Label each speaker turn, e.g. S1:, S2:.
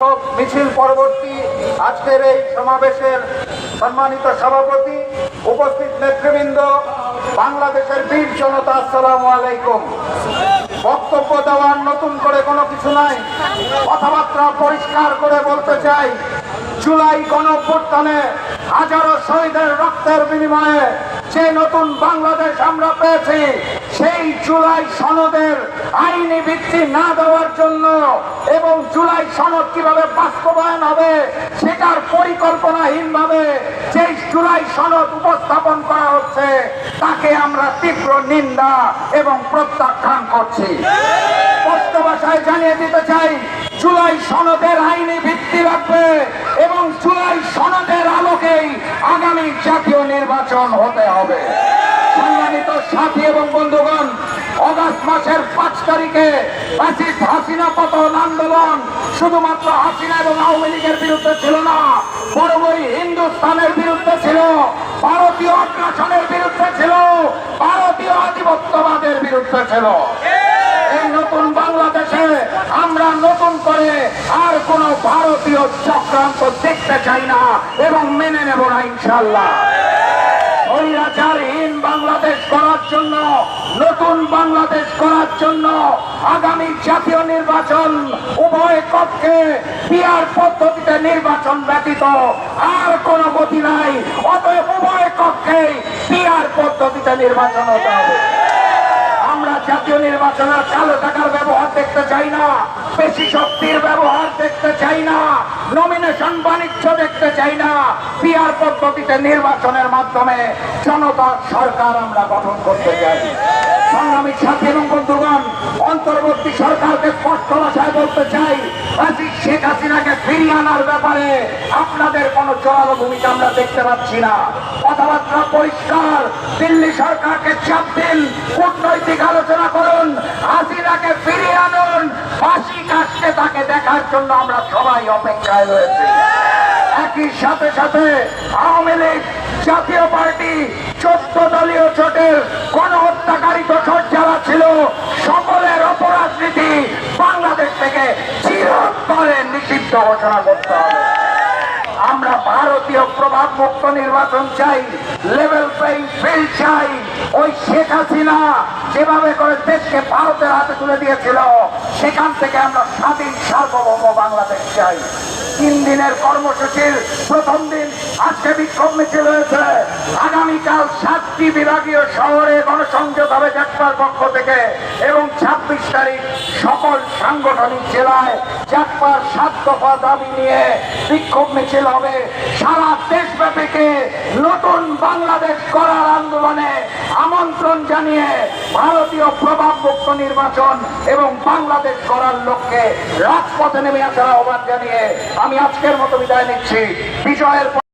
S1: মিছিল পরবর্তী আজকের এই সমাবেশের সম্মানিত সভাপতি, উপস্থিত নেতৃবৃন্দ, বাংলাদেশের বীর জনতা, আসসালামু আলাইকুম। বক্তব্য দেওয়ার নতুন করে কোনো কিছু নাই, কথাবার্তা পরিষ্কার করে বলতে চাই। জুলাই গণঅভ্যুত্থানে হাজারো শহীদের রক্তের বিনিময়ে যে নতুন বাংলাদেশ আমরা পেয়েছি, সেই জুলাই সনদের আইনি ভিত্তি না দেওয়ার জন্য এবং জুলাই সনদ কিভাবে বাস্তবায়ন হবে সেটার পরিকল্পনাহীনভাবে যে জুলাই সনদ উপস্থাপন করা হচ্ছে, তাকে আমরা তীব্র নিন্দা এবং প্রত্যাখ্যান করছি। স্পষ্ট ভাষায় জানিয়ে দিতে চাই, জুলাই সনদের আইনি ভিত্তি রাখবে এবং জুলাই সনদের আলোকেই আগামী জাতীয় নির্বাচন হতে হবে। সম্মানিত সাথী এবং বন্ধুগণ, অগাস্ট মাসের 5 তারিখে ফ্যাসিস্ট হাসিনা পতন আন্দোলন শুধুমাত্র হাসিনা এবং আওয়ামী লীগের বিরুদ্ধে ছিল না, বরং হিন্দুস্তানের বিরুদ্ধে ছিল, ভারতীয় আগ্রাসনের বিরুদ্ধে ছিল, ভারতীয় আধিপত্যবাদের বিরুদ্ধে ছিল। এই নতুন বাংলাদেশে আমরা নতুন করে আর কোন ভারতীয় চক্রান্ত দেখতে চাই না এবং মেনে নেব না, ইনশাআল্লাহ। স্বৈরাচারহীন বাংলাদেশ করার জন্য, নতুন বাংলাদেশ করার জন্য আগামী জাতীয় নির্বাচন উভয় কক্ষে পিআর পদ্ধতিতে নির্বাচন ব্যতীত আর কোন গতি নাই। অতএব উভয় কক্ষে পিআর পদ্ধতিতে নির্বাচন হতে হবে। আমরা জাতীয় নির্বাচনের কালো টাকার ব্যবহার দেখতে চাই না, পেশি শক্তির ব্যবহার দেখতে চাই না, নমিনেশন বাণিজ্য দেখতে চাই না। পিআর পদ্ধতিতে নির্বাচনের মাধ্যমে জনতার সরকার আমরা গঠন করতে চাই। সংগ্রামী সাথী এবং বন্ধুগণ, অন্তর্বর্তী সরকারকে স্পষ্ট ভাষায় বলতে চাই, শেখ হাসিনাকে ফিরিয়ে আনার ব্যাপারে আপনাদের কোনো জোরালো ভূমিকা আমরা দেখতে পাচ্ছি না। কথাবার্তা পরিষ্কার, দিল্লি সরকারকে চাপ দিন, কূটনৈতিক আলোচনা করুন, হাসিনাকে ফিরিয়ে আনুন, ফাঁসি কাটতে তাকে দেখার জন্য আমরা সবাই অপেক্ষায় রয়েছি। একই সাথে সাথে আওয়ামী লীগ, জাতীয় পার্টি, 14 দলীয় জোটের গণহত্যাকারী দোষর যারা ছিল, সকলের অপরাজনীতি বাংলাদেশ থেকে চিরতরে নিষিদ্ধ ঘোষণা করতে হবে। আমরা ভারতীয় প্রভাব মুক্ত নির্বাচন চাই, লেভেল প্লেইং ফিল্ড চাই। ওই শেখ হাসিনা যেভাবে করে দেশকে ভারতের হাতে তুলে দিয়েছিল, সেখান থেকে আমরা স্বাধীন সার্বভৌম বাংলাদেশ চাই। 3 দিনের কর্মসূচির প্রথম দিন আজকে বিক্ষোভ মিছিল হয়েছে। আগামীকাল 7টি বিভাগীয় শহরে গণসংযোগ হবে জাকপার পক্ষ থেকে এবং 26 তারিখ সকল সাংগঠনিক জেলায় জাকপার 7 দফা দাবি নিয়ে বিক্ষোভ মিছিল হবে। সারা দেশব্যাপীকে নতুন বাংলাদেশ করার আন্দোলনে আমন্ত্রণ জানিয়ে ভারতীয় প্রভাব মুক্ত নির্বাচন এবং বাংলাদেশ করার লক্ষ্যে রাজপথে নেমে আসার আহ্বান জানিয়ে আমি আজকের মতো বিদায় নিচ্ছি। বিজয়ের